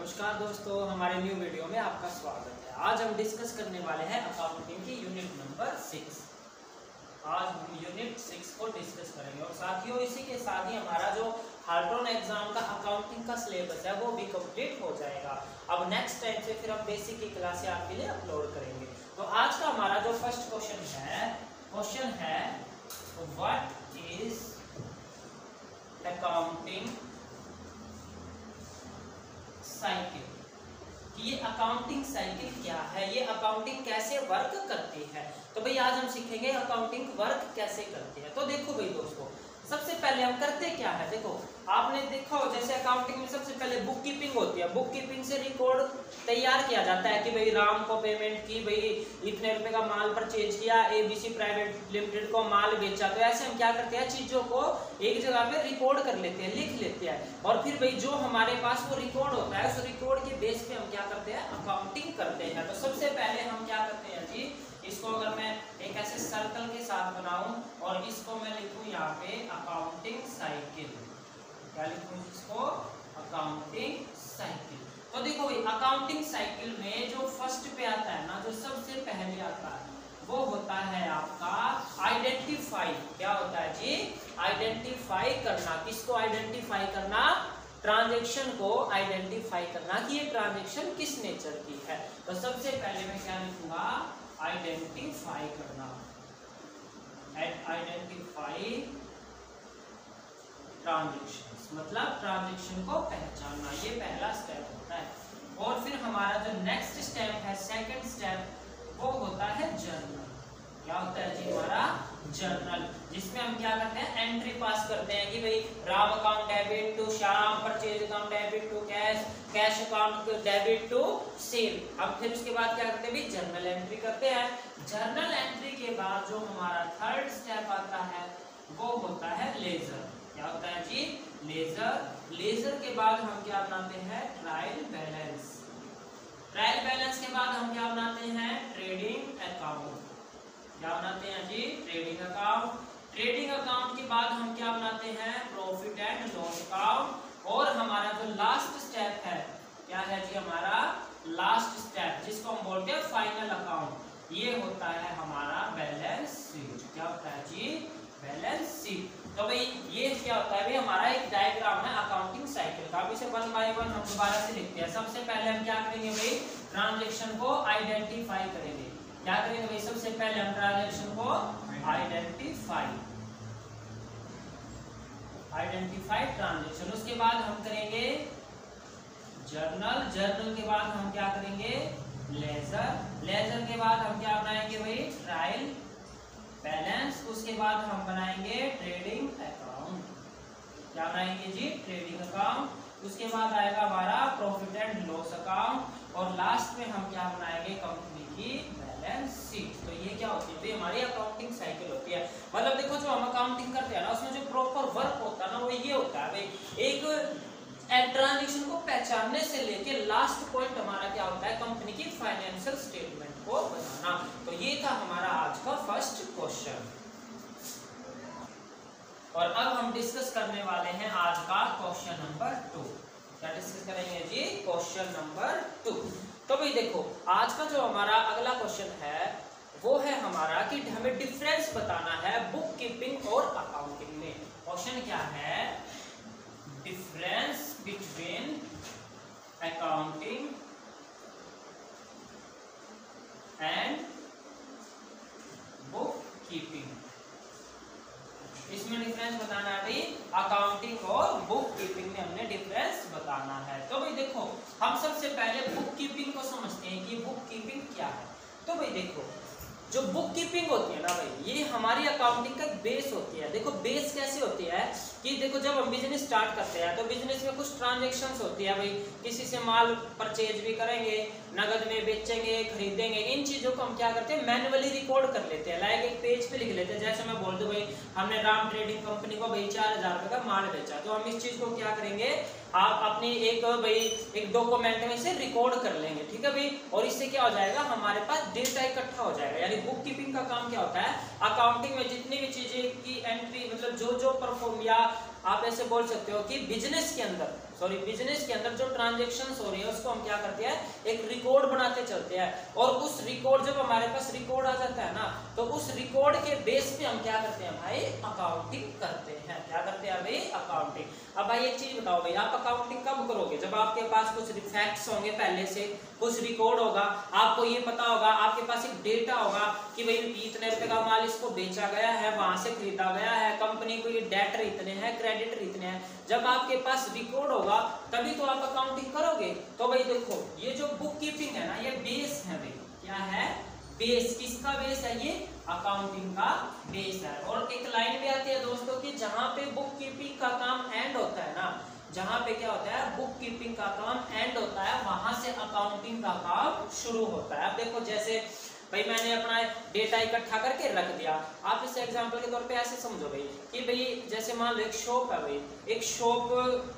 नमस्कार दोस्तों, हमारे न्यू वीडियो में आपका स्वागत है। आज हम डिस्कस करने वाले हैं अकाउंटिंग की यूनिट नंबर 6। आज हम यूनिट 6 को डिस्कस करेंगे और साथियों इसी के साथ ही हमारा जो हार्टोन एग्जाम का अकाउंटिंग का सिलेबस है वो भी कंप्लीट हो जाएगा। अब नेक्स्ट टाइम से फिर हम बेसिक की क्लासें आपके लिए अपलोड करेंगे। तो आज का हमारा जो फर्स्ट क्वेश्चन है व्हाट इज अकाउंटिंग साइकिल, कि ये अकाउंटिंग साइकिल क्या है, ये अकाउंटिंग कैसे वर्क करती है। तो भाई आज हम सीखेंगे अकाउंटिंग वर्क कैसे करती है। तो देखो भाई दोस्तों, सबसे पहले हम करते क्या है, देखो आपने देखा हो जैसे अकाउंटिंग में सबसे पहले बुक कीपिंग होती है। बुक कीपिंग से रिकॉर्ड तैयार किया जाता है कि भाई राम को पेमेंट की, भाई इतने रुपए का माल परचेज किया, ABC प्राइवेट लिमिटेड को माल बेचा। तो ऐसे हम क्या करते हैं, चीजों को एक जगह पे रिकॉर्ड कर लेते हैं, लिख लेते हैं और फिर भाई जो हमारे पास वो रिकॉर्ड होता है उस रिकॉर्ड के बेस पे हम क्या करते हैं, अकाउंटिंग करते हैं। तो सबसे पहले हम क्या करते हैं जी, इसको अगर मैं एक ऐसे सर्कल के साथ बनाऊं और इसको मैं लिखूं यहाँ पे अकाउंटिंग साइकिल, क्या लिखूं इसको, अकाउंटिंग साइकिल। तो देखो भाई अकाउंटिंग साइकिल में जो फर्स्ट पे आता है ना, जो सबसे पहले आता है वो होता है आपका आइडेंटिफाई। क्या होता है जी, आइडेंटिफाई करना। किसको आइडेंटिफाई करना, ट्रांजैक्शन को आइडेंटिफाई करना कि ये ट्रांजैक्शन किस नेचर की है। तो सबसे पहले मैं क्या लिखूंगा, आइडेंटिफाई करना, आइडेंटिफाई ट्रांजैक्शंस, मतलब ट्रांजैक्शन को पहचानना, ये पहला स्टेप होता है। और फिर हमारा जो नेक्स्ट स्टेप है, सेकंड स्टेप, वो होता है जर्नल। क्या होता है जी, हमारा जर्नल, जिसमें हम क्या करते हैं, एंट्री पास करते हैं कि भाई Ram account debit to Shyam, purchase account debit to cash, cash account debit to sale. अब फिर उसके बाद क्या करते हैं भाई, जर्नल एंट्री करते हैं। जर्नल एंट्री के बाद जो हमारा थर्ड स्टेप आता है वो होता है लेजर। क्या होता है जी, लेजर। लेजर के बाद हम क्या बनाते हैं, ट्रायल बैलेंस। ट्रायल बैलेंस के बाद हम क्या बनाते हैं, ट्रेडिंग अकाउंट। क्या बनाते हैं जी, ट्रेडिंग अकाउंट। ट्रेडिंग अकाउंट के बाद हम क्या बनाते हैं, प्रॉफिट एंड लॉस अकाउंट। और हमारा जो लास्ट स्टेप है, क्या है जी, हमारा लास्ट स्टेप जिसको हम बोलते हैं फाइनल अकाउंट, ये होता है हमारा बैलेंस शीट। क्या होता है जी, बैलेंस शीट। तो भाई ये क्या होता है भाई, हमारा एक डायग्राम है अकाउंटिंग साइकिल का। अब इसे वन बाय वन हम दोबारा से लिखते हैं। सबसे पहले हम क्या करेंगे भाई, ट्रांजैक्शन को आइडेंटिफाई करेंगे। क्या करेंगे भाई, सबसे पहले हम ट्रांजैक्शन को आइडेंटिफाई ट्रांजैक्शन। उसके बाद हम करेंगे जर्नल। जर्नल के बाद हम क्या करेंगे, लेजर। लेजर के बाद हम क्या बनाएंगे भाई, ट्रायल बैलेंस। उसके बाद हम बनाएंगे ट्रेडिंग अकाउंट। क्या बनाएंगे जी, ट्रेडिंग अकाउंट। उसके बाद आएगा हमारा प्रॉफिट एंड लॉस अकाउंट और लास्ट में हम क्या बनाएंगे, कंपनी की बैलेंस शीट। तो ये क्या होती है भाई, हमारी अकाउंटिंग साइकिल होती है। मतलब देखो जो हम अकाउंटिंग करते हैं ना, उसमें जो प्रॉपर वर्क होता है ना, वो ये होता है भाई, एक ट्रांजैक्शन को पहचानने से लेके लास्ट पॉइंट हमारा क्या होता है, कंपनी की फाइनेंशियल स्टेटमेंट को बनाना। तो ये था हमारा आज का फर्स्ट क्वेश्चन। और अब हम डिस्कस करने वाले हैं आज का क्वेश्चन नंबर 2। क्या डिस्कस करेंगे जी, क्वेश्चन नंबर 2। तो भाई देखो आज का जो हमारा अगला क्वेश्चन है वो है हमारा कि हमें डिफरेंस बताना है बुक कीपिंग और अकाउंटिंग में। क्वेश्चन क्या है, difference between accounting and book keeping. इसमें डिफरेंस बताना है भाई, अकाउंटिंग और बुक कीपिंग में हमने डिफरेंस बताना है। तो भाई देखो हम सबसे पहले बुक कीपिंग को समझते हैं कि बुक कीपिंग क्या है। तो भाई देखो जो बुक कीपिंग होती है ना भाई, ये हमारी अकाउंटिंग का बेस होती है। देखो बेस कैसे होती है कि देखो जब हम बिजनेस स्टार्ट करते हैं तो बिजनेस में कुछ ट्रांजैक्शंस होती है भाई, किसी से माल परचेज भी करेंगे, नगद में बेचेंगे, खरीदेंगे, इन चीजों को हम क्या करते हैं, मैन्युअली रिकॉर्ड कर लेते हैं, लाइक एक पेज पे लिख लेते हैं। जैसे मैं बोल दूं भाई हमने राम ट्रेडिंग कंपनी को भाई 4000 रुपए का माल बेचा, तो हम इस चीज को क्या करेंगे, आप अपनी एक डॉक्यूमेंट में से रिकॉर्ड कर लेंगे, ठीक है भाई। और इससे क्या हो जाएगा, हमारे पास डेटा इकट्ठा हो जाएगा। यानी बुक कीपिंग का काम क्या होता है, अकाउंटिंग में जितनी भी चीजें की एंट्री, मतलब जो परफॉर्म, या आप ऐसे बोल सकते हो कि बिजनेस के अंदर सॉरी बिजनेस के अंदर जो ट्रांजेक्शन्स हो रही है उसको हम क्या करते हैं, एक रिकॉर्ड बनाते चलते हैं। और उस रिकॉर्ड, जब हमारे पास रिकॉर्ड आ जाता है ना, तो उस रिकॉर्ड के बेस पे हम क्या करते हैं भाई, अकाउंटिंग करते हैं। क्या करते हैं भाई, अकाउंटिंग। अब भाई एक चीज बताओ भाई, आप अकाउंटिंग कब करोगे, जब आपके पास कुछ फैक्ट्स होंगे, पहले से कुछ रिकॉर्ड होगा, आपको ये पता होगा, आपके पास एक डेटा होगा कि भाई इतने रुपए का माल इसको बेचा गया है, वहां से खरीदा गया है, कंपनी को ये डेटर इतने हैं, क्रेडिटर इतने हैं। जब आपके पास रिकॉर्ड होगा तभी तो आप अकाउंटिंग करोगे। तो भाई देखो ये जो बुक कीपिंग है ना, ये बेस है भाई, क्या है, बेस। किसका बेस है, ये अकाउंटिंग का बेस है। और एक लाइन भी आती है दोस्तों की, जहां पे बुक कीपिंग का काम एंड होता है ना, जहां पे क्या होता है, बुक कीपिंग का काम एंड होता है, वहां से अकाउंटिंग का काम शुरू होता है। अब देखो जैसे भाई मैंने अपना डेटा इकट्ठा करके रख दिया, आप इसे एग्जांपल के तौर पे ऐसे समझो भाई कि भाई जैसे मान लो एक शॉप है भाई, एक शॉप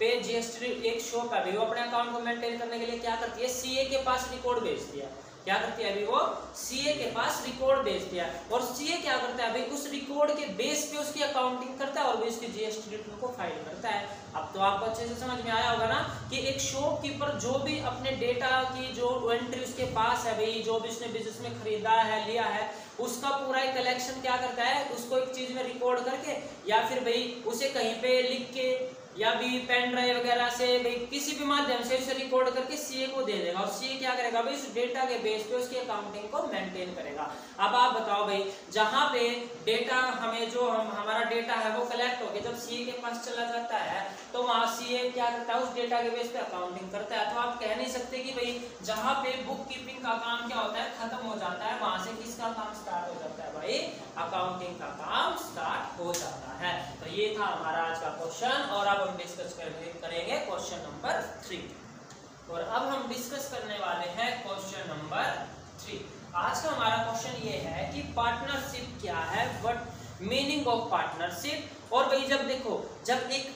पे जीएसटी, एक शॉप है भाई, वो अपने अकाउंट को मेंटेन करने के लिए क्या करती है, सीए के पास रिकॉर्ड भेज दिया। क्या करती है अभी, वो सीए के पास रिकॉर्ड भेज दिया, और सीए क्या करता है भाई, उस रिकॉर्ड के बेस पे उसकी अकाउंटिंग करता है और भी उसकी जीएसटी रिटर्न को फाइल करता है। अब तो आपको अच्छे से समझ में आया होगा ना कि एक शॉपकीपर जो भी अपने डेटा की जो एंट्री उसके पास है भाई, जो भी उसने बिजनेस में खरीदा है, लिया है, उसका पूरा एक कलेक्शन क्या करता है, उसको एक चीज में रिकॉर्ड करके, या फिर भाई उसे कहीं पे लिख के, या भी पेन ड्राइव वगैरह से भाई किसी भी माध्यम से उसे रिकॉर्ड करके सीए को दे देगा, और सीए क्या करेगा भाई, उस डेटा के बेस पे उसकी अकाउंटिंग को मेंटेन करेगा। अब आप बताओ भाई, जहां पे डेटा हमें जो हमारा डेटा है वो कलेक्ट होके जब सीए के पास चला जाता है, तो वहां सीए क्या करता है, उस डेटा के बेस पे अकाउंटिंग करता है। तो आप कह नहीं सकते कि भाई जहां पे बुक कीपिंग का काम क्या होता है, खत्म हो जाता है, वहां से किसका काम स्टार्ट हो जाता है भाई, अकाउंटिंग का काम स्टार्ट हो जाता है। तो ये था हमारा आज का क्वेश्चन, और अब हम डिस्कस करेंगे क्वेश्चन नंबर 3। और अब हम डिस्कस करने वाले हैं क्वेश्चन नंबर 3। आज का हमारा क्वेश्चन ये है कि पार्टनरशिप क्या है, व्हाट मीनिंग ऑफ पार्टनरशिप। और भाई जब देखो, जब एक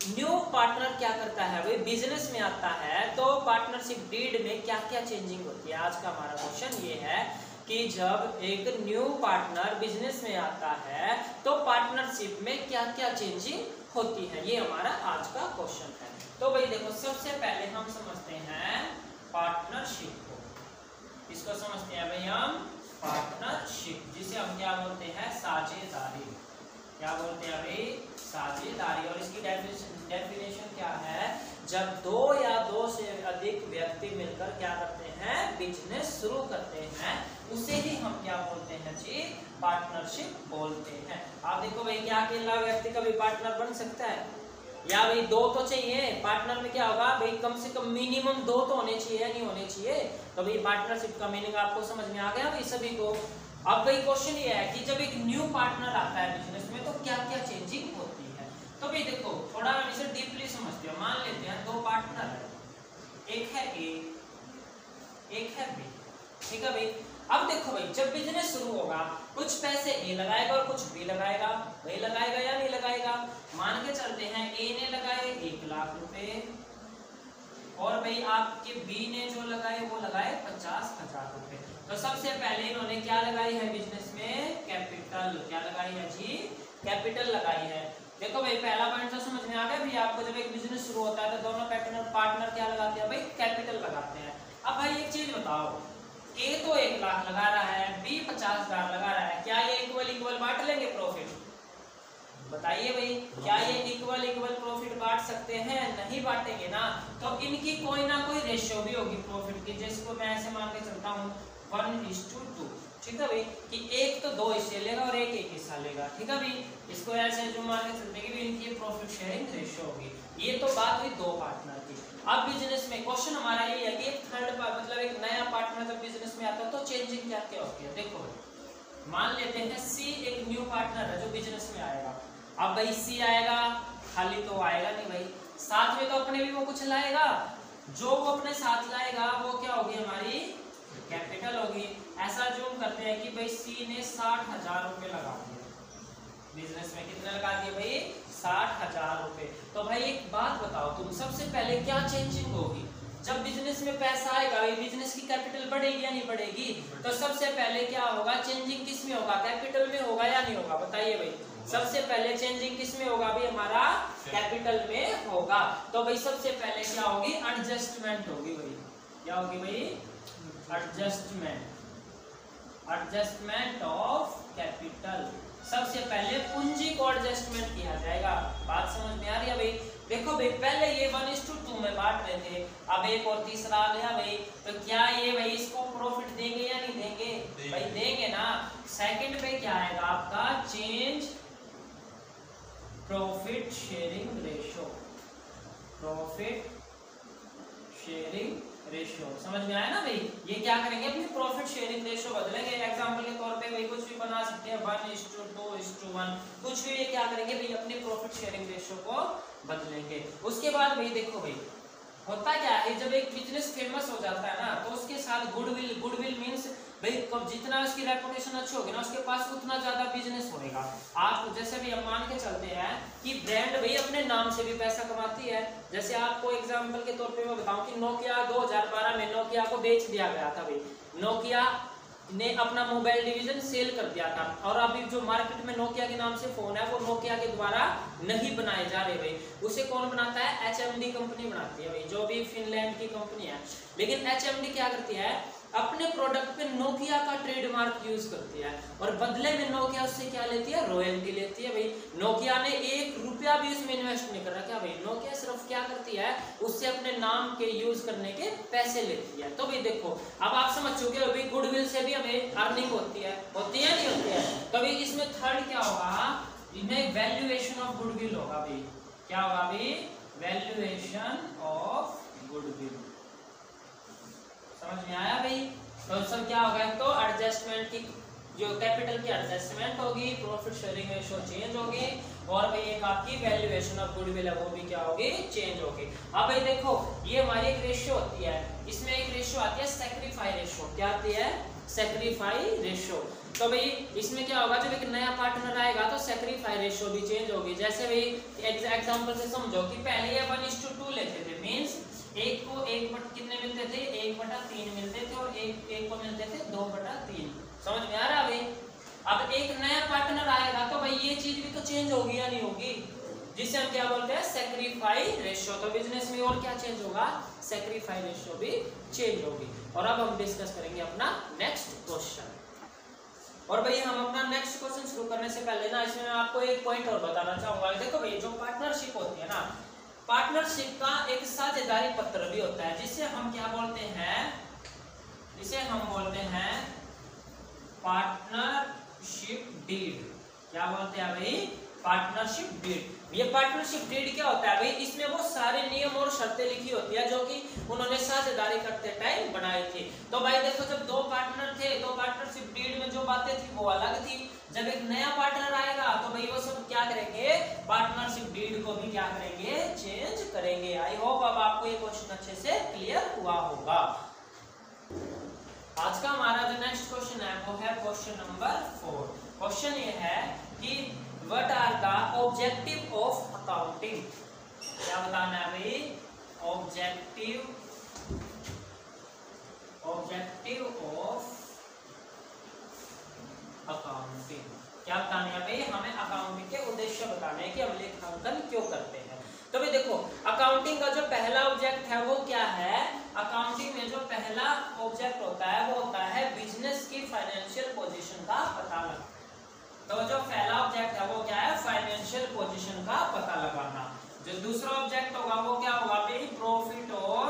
न्यू पार्टनर क्या करता है भाई, बिजनेस में आता है, तो पार्टनरशिप डीड में क्या क्या चेंजिंग होती है। आज का हमारा क्वेश्चन ये है कि जब एक न्यू पार्टनर बिजनेस में आता है तो पार्टनरशिप में क्या क्या चेंजिंग होती है, ये हमारा आज का क्वेश्चन है। तो भाई देखो सबसे पहले हम समझते हैं पार्टनरशिप को। इसको समझते हैं भाई हम पार्टनरशिप, जिसे हम क्या बोलते हैं, साझेदारी। क्या बोलते हैं भाई, साझेदारी। और इसकी डेफिनेशन क्या है, जब दो या दो से अधिक व्यक्ति मिलकर क्या करते हैं, बिजनेस शुरू करते हैं, उसे ही हम क्या बोलते हैं जी, पार्टनरशिप बोलते हैं। आप देखो भाई क्या अकेला व्यक्ति कभी पार्टनर बन सकता है, या भाई दो तो चाहिए पार्टनर में, क्या होगा भाई, कम से कम मिनिमम दो तो होने चाहिए, नहीं होने चाहिए। तो भाई पार्टनरशिप का मीनिंग आपको समझ में आ गया भाई सभी को। अब भाई क्वेश्चन ये है कि जब एक न्यू पार्टनर आता है बिजनेस में, तो क्या क्या चेंजिंग होती है। तो भाई देखो थोड़ा हम इसे डीपली समझते हैं। मान लेते हैं दो पार्टनर है, एक है ए, एक है बी, ठीक है भाई। अब देखो भाई जब बिजनेस शुरू होगा, कुछ पैसे ए लगाएगा और कुछ बी लगाएगा। भाई लगाएगा या नहीं लगाएगा, मान के चलते हैं ए ने लगाए 1 लाख रुपए, और भाई आपके बी ने जो लगाए वो लगाए 50,000 रुपए। तो सबसे पहले इन्होंने क्या लगाई है बिजनेस में, कैपिटल। क्या लगाई है जी, कैपिटल लगाई है। देखो भाई पहला पॉइंट तो समझ में आ गया भाई आपको, जब एक बिजनेस शुरू होता है तो दोनों पार्टनर क्या लगाते हैं भाई, कैपिटल लगाते हैं। अब भाई एक चीज बताओ, ए तो 1 लाख लगा रहा है, बी 50,000 लगा रहा है, क्या ये इक्वल बांट लेंगे प्रॉफिट? बताइए भाई, क्या ये इक्वल प्रॉफिट बांट सकते हैं? नहीं बांटेंगे ना। तो इनकी कोई ना कोई रेशियो भी होगी प्रॉफिट की, जिसको मैं ऐसे मान के चलता हूँ 1:2, ठीक है भाई, कि एक तो 2 हिस्से लेगा और एक हिस्सा लेगा, ठीक है भाई। इसको ऐसे जो मान के चलते कि इनकी प्रॉफिट शेयरिंग रेशियो होगी। ये तो बात हुई दो पार्टनर की। अब बिजनेस में क्वेश्चन हमारा ये है कि एक थर्ड मतलब एक नया पार्टनर जब बिजनेस में आता है तो चेंजिंग क्या क्या होती है। देखो मान लेते हैं सी एक न्यू पार्टनर है जो बिजनेस में आएगा। अब भाई सी आएगा, खाली तो आएगा नहीं भाई, साथ में तो अपने भी वो कुछ लाएगा। जो वो अपने साथ लाएगा वो क्या होगी, हमारी कैपिटल होगी। ऐसा जूम करते हैं कि भाई सी ने 60,000 रुपए लगा दिए बिजनेस में। कितने लगा दिए भाई, 60,000 रुपए। तो भाई एक बात बताओ तुम, सबसे पहले क्या चेंजिंग होगी जब बिजनेस में पैसा आएगा? भाई बिजनेस की कैपिटल बढ़ेगी या नहीं बढ़ेगी? तो सबसे पहले क्या होगा, चेंजिंग किस में होगा, कैपिटल में होगा या नहीं होगा? बताइए भाई, सबसे पहले चेंजिंग किस में होगा भाई, हमारा कैपिटल में होगा। तो भाई सबसे पहले क्या होगी, एडजस्टमेंट होगी भाई। क्या होगी भाई, एडजस्टमेंट ऑफ कैपिटल। सबसे पहले पूंजी को एडजस्टमेंट किया जाएगा। बात समझ में आ रही है भाई। देखो भाई पहले ये 1:2 में बांट रहे थे, अब एक और तीसरा आ गया भाई, तो क्या ये भाई इसको प्रॉफिट देंगे या नहीं देंगे? भाई देंगे ना। सेकंड पे क्या आएगा आपका, change profit sharing ratio, profit sharing ratio. समझ में आया ना भाई। ये क्या करेंगे, अपनी प्रॉफिट शेयरिंग रेशियो बदलेंगे। एग्जांपल के तौर पे भाई कुछ भी बना सकते हैं, 1:2:1, कुछ भी। ये क्या करेंगे भाई, अपनी प्रॉफिट शेयरिंग रेशियो को बदलेंगे। उसके बाद भाई देखो भाई होता क्या है, जब एक बिजनेस फेमस हो जाता है ना, तो उसके साथ गुडविल मींस भाई जितना उसकी रेपुटेशन अच्छी होगी ना, उसके पास उतना ज्यादा बिजनेस होगा। आप जैसे भी हम मान के चलते हैं कि ब्रांड भाई अपने नाम से भी पैसा कमाती है। जैसे आपको एग्जांपल के तौर पे मैं बताऊं कि नोकिया 2012 में नोकिया को बेच दिया गया था भाई। नोकिया ने अपना मोबाइल डिवीजन सेल कर दिया था, और अभी जो मार्केट में नोकिया के नाम से फोन है वो नोकिया के द्वारा नहीं बनाए जा रहे भाई। उसे कौन बनाता है, HMD कंपनी बनाती है भाई, जो भी फिनलैंड की कंपनी है। लेकिन HMD क्या करती है, अपने प्रोडक्ट पे नोकिया का ट्रेडमार्क यूज करती है, और बदले में नोकिया उससे क्या लेती है, रॉयल्टी लेती है भाई। नोकिया ने 1 रुपया भी उसमें इन्वेस्ट नहीं कर रखा भाई। नोकिया सिर्फ क्या करती है, उससे अपने नाम के यूज करने के पैसे लेती है। तो भाई देखो अब आप समझ चुके हो भाई, गुडविल से भी हमें अर्निंग होती है नहीं होती है। तो भाई इसमें थर्ड क्या होगा, इन्हें वैल्यूएशन ऑफ गुडविल होगा भाई। क्या होगा भाई, वैल्यूएशन ऑफ गुडविल। समझ में आया भाई। तो सब क्या होगा, तो एडजस्टमेंट की जो कैपिटल की एडजस्टमेंट होगी, प्रॉफिट शेयरिंग रेशियो चेंज होगी, और भाई एक आपकी वैल्यूएशन ऑफ गुडविल है वो भी क्या होगी, चेंज होगी। अब भाई देखो ये हमारी एक रेशियो होती है, इसमें एक रेशियो आती है सैक्रिफाई रेशियो। क्या आती है, सैक्रिफाई रेशियो। तो भाई इसमें क्या होगा, जब एक नया पार्टनर आएगा तो सैक्रिफाई रेशियो भी चेंज होगी। जैसे भाई एग्जांपल से समझो कि पहले ये 1:2 लेते थे, मींस एक को 1 कितने मिलते थे, 1/3 मिलते थे, और एक को मिलते थे 2/3। समझ में आ रहा है भाई। अब एक नया पार्टनर आएगा तो भाई ये चीज भी तो चेंज होगी या नहीं होगी, जिसे हम क्या बोलते हैं, सैक्रिफाई रेशियो। तो बिजनेस में और क्या चेंज होगा, सैक्रिफाई रेशियो भी चेंज होगी। और अब हम डिस्कस करेंगे अपना नेक्स्ट क्वेश्चन। और भाई हम अपना नेक्स्ट क्वेश्चन शुरू करने से पहले ना, इसमें मैं आपको एक पॉइंट और बताना चाहूंगा। देखो भाई जो पार्टनरशिप होती है ना, पार्टनरशिप का एक साझेदारी पत्र भी होता है, जिसे हम क्या बोलते हैं, जिसे हम बोलते हैं पार्टनरशिप डीड। क्या बोलते हैं भाई, पार्टनरशिप डीड। ये पार्टनरशिप डीड क्या होता है भाई, इसमें वो सारे नियम और शर्तें लिखी होती है जो कि उन्होंने साझेदारी करते टाइम बनाई थी। तो भाई देखो जब 2 पार्टनर थे तो पार्टनरशिप डीड में जो बातें थी वो अलग थी। जब एक नया पार्टनर आएगा तो भाई वो सब क्या करेंगे, पार्टनरशिप डीड को भी क्या करेंगे, चेंज करेंगे। आई होप अब आपको ये क्वेश्चन अच्छे से क्लियर हुआ होगा। आज का हमारा जो नेक्स्ट क्वेश्चन है वो है क्वेश्चन नंबर 4। क्वेश्चन ये है कि what are the objective of accounting. क्या बताना है भाई, ऑब्जेक्टिव ऑफ अकाउंटिंग। क्या बताना है भाई, हमें अकाउंटिंग के उद्देश्य बताने हैं कि हम लेखांकन क्यों करते हैं। तो भाई देखो अकाउंटिंग का जो पहला ऑब्जेक्ट है वो क्या है, अकाउंटिंग में जो पहला ऑब्जेक्ट होता है वो होता है बिजनेस की फाइनेंशियल पोजीशन का पता लगाना। तो जो पहला ऑब्जेक्ट है वो क्या है, फाइनेंशियल पोजीशन का पता लगाना। जो दूसरा ऑब्जेक्ट होगा वो क्या होगा भाई, प्रॉफिट और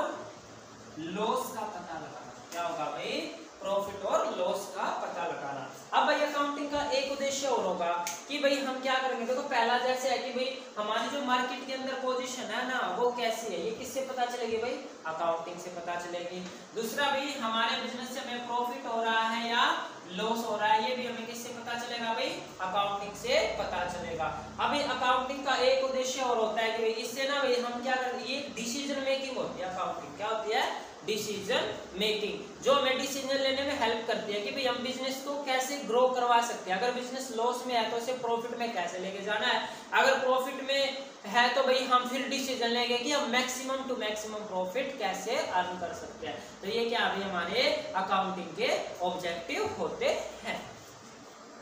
लॉस का पता लगाना। क्या होगा भाई, प्रॉफिट और लॉस का पता लगाना। अब भाई अकाउंटिंग का एक उद्देश्य और होगा कि भाई हम क्या करेंगे, देखो पहला जैसे है कि भाई हमारी जो मार्केट के अंदर पोजीशन है ना वो कैसी है, ये किससे पता चलेगी भाई, अकाउंटिंग से पता चलेगी। दूसरा भाई हमारे बिजनेस से हमें प्रॉफिट हो रहा है या लॉस हो रहा है, ये भी हमें किससे पता चलेगा भाई, अकाउंटिंग से पता चलेगा। अभी अकाउंटिंग का एक उद्देश्य और होता है कि भाई इससे ना भाई हम क्या करते हैं, ये डिसीजन मेकिंग होती है। अकाउंटिंग क्या होती है, डिसीजन मेकिंग, जो हमें डिसीजन लेने में हेल्प करती है कि भाई हम बिजनेस को कैसे ग्रो करवा सकते हैं। अगर बिजनेस लॉस में है तो उसे प्रॉफिट में कैसे लेके जाना है, अगर प्रॉफिट में है तो भाई हम फिर डिसीजन लेंगे कि हम मैक्सिमम टू मैक्सिमम प्रॉफिट कैसे अर्न कर सकते हैं। तो ये क्या अभी हमारे अकाउंटिंग के ऑब्जेक्टिव होते हैं।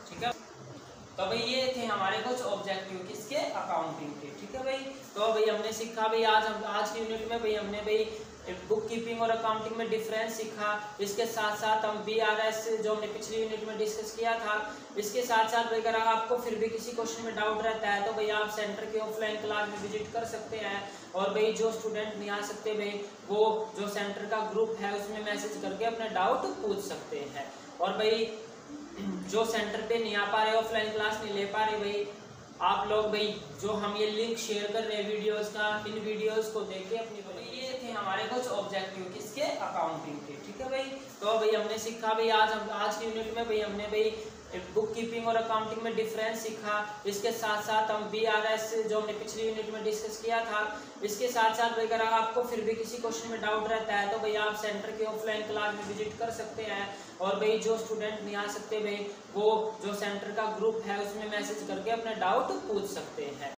ठीक है। तो भाई ये थे हमारे कुछ ऑब्जेक्टिव किसके, अकाउंटिंग के। ठीक है भाई, तो भाई हमने सीखा भाई आज की यूनिट में भाई हमने भाई बुक कीपिंग और अकाउंटिंग में डिफरेंस सीखा। इसके साथ साथ हम BRS जो हमने पिछली यूनिट में डिस्कस किया था, इसके साथ साथ भाई अगर आपको फिर भी किसी क्वेश्चन में डाउट रहता है तो भाई आप सेंटर के ऑफलाइन क्लास में विजिट कर सकते हैं। और भाई जो स्टूडेंट नहीं आ सकते भाई वो जो सेंटर का ग्रुप है उसमें मैसेज करके अपने डाउट पूछ सकते हैं। और भाई जो सेंटर पे नहीं आ पा रहे, ऑफलाइन क्लास नहीं ले पा रहे, भाई आप लोग भाई जो हम ये लिंक शेयर कर रहे हैं वीडियोस का, इन वीडियोस को देख के अपनी ये थे हमारे कुछ ऑब्जेक्टिव किसके, अकाउंटिंग के। ठीक है भाई, तो भाई हमने सीखा भाई आज की यूनिट में भाई हमने भाई बुक कीपिंग और अकाउंटिंग में डिफरेंस सीखा। इसके साथ साथ हम BRS जो हमने पिछली यूनिट में डिस्कस किया था, इसके साथ साथ भाई अगर आपको फिर भी किसी क्वेश्चन में डाउट रहता है तो भाई आप सेंटर के ऑफलाइन क्लास में विजिट कर सकते हैं। और भाई जो स्टूडेंट नहीं आ सकते भाई वो जो सेंटर का ग्रुप है उसमें मैसेज करके अपने डाउट पूछ सकते हैं।